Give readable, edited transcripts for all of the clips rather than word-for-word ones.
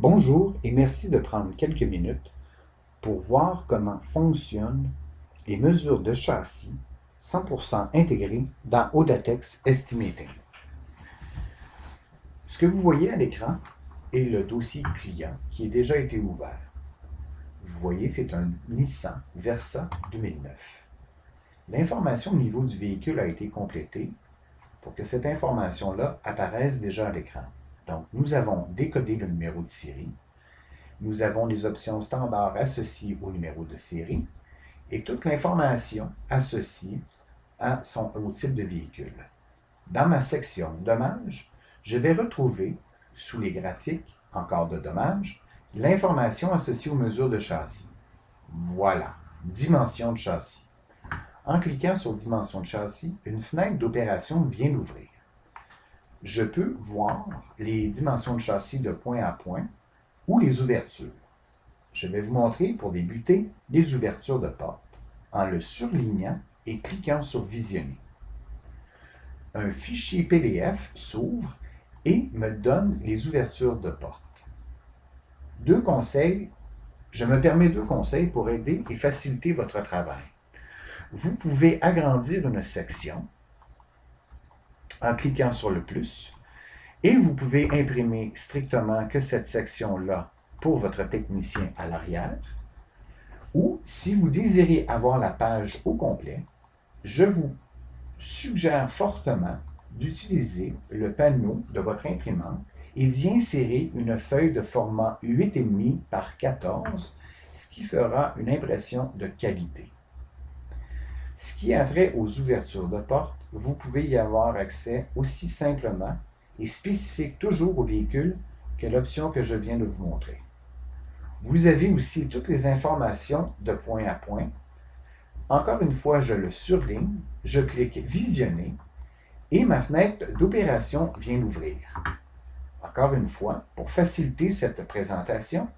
Bonjour et merci de prendre quelques minutes pour voir comment fonctionnent les mesures de châssis 100% intégrées dans Audatex Estimating. Ce que vous voyez à l'écran est le dossier client qui a déjà été ouvert. Vous voyez, c'est un Nissan Versa 2009. L'information au niveau du véhicule a été complétée pour que cette information-là apparaisse déjà à l'écran. Donc, nous avons décodé le numéro de série. Nous avons les options standards associées au numéro de série et toute l'information associée au type de véhicule. Dans ma section Dommages, je vais retrouver, sous les graphiques, encore de dommages, l'information associée aux mesures de châssis. Voilà, dimension de châssis. En cliquant sur Dimension de châssis, une fenêtre d'opération vient d'ouvrir. Je peux voir les dimensions de châssis de point à point ou les ouvertures. Je vais vous montrer, pour débuter, les ouvertures de porte en le surlignant et cliquant sur Visionner. Un fichier PDF s'ouvre et me donne les ouvertures de porte. Je me permets 2 conseils pour aider et faciliter votre travail. Vous pouvez agrandir une section en cliquant sur le plus et vous pouvez imprimer strictement que cette section-là pour votre technicien à l'arrière. Ou si vous désirez avoir la page au complet, je vous suggère fortement d'utiliser le panneau de votre imprimante et d'y insérer une feuille de format 8,5 par 14, ce qui fera une impression de qualité. Ce qui a trait aux ouvertures de porte, vous pouvez y avoir accès aussi simplement et spécifique toujours au véhicule que l'option que je viens de vous montrer. Vous avez aussi toutes les informations de point à point. Encore une fois, je le surligne, je clique Visionner et ma fenêtre d'opération vient d'ouvrir. Encore une fois, pour faciliter cette présentation,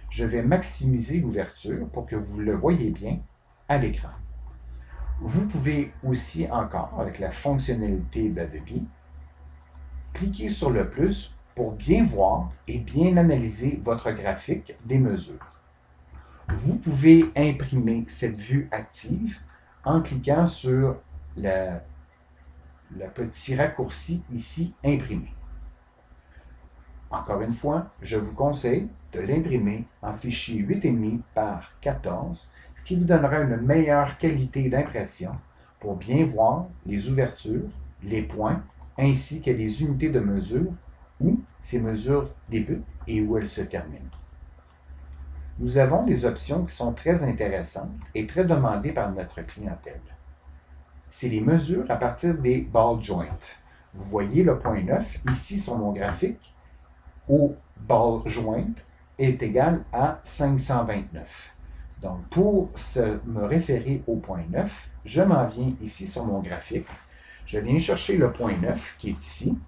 je vais maximiser l'ouverture pour que vous le voyez bien à l'écran. Vous pouvez aussi encore, avec la fonctionnalité d'Adobe, cliquer sur le plus pour bien voir et bien analyser votre graphique des mesures. Vous pouvez imprimer cette vue active en cliquant sur le petit raccourci ici « Imprimer ». Encore une fois, je vous conseille de l'imprimer en fichier 8,5 par 14, ce qui vous donnera une meilleure qualité d'impression pour bien voir les ouvertures, les points, ainsi que les unités de mesure où ces mesures débutent et où elles se terminent. Nous avons des options qui sont très intéressantes et très demandées par notre clientèle. C'est les mesures à partir des ball joints. Vous voyez le point 9 ici sur mon graphique au ball joint est égal à 529. Donc, pour me référer au point 9, je m'en viens ici sur mon graphique. Je viens chercher le point 9 qui est ici.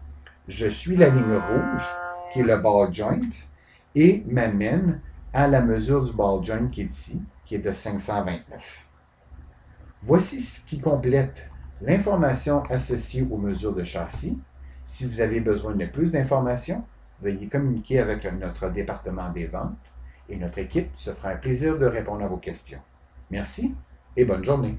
Je suis la ligne rouge qui est le ball joint et m'amène à la mesure du ball joint qui est ici, qui est de 529. Voici ce qui complète l'information associée aux mesures de châssis. Si vous avez besoin de plus d'informations, veuillez communiquer avec notre département des ventes et notre équipe se fera un plaisir de répondre à vos questions. Merci et bonne journée.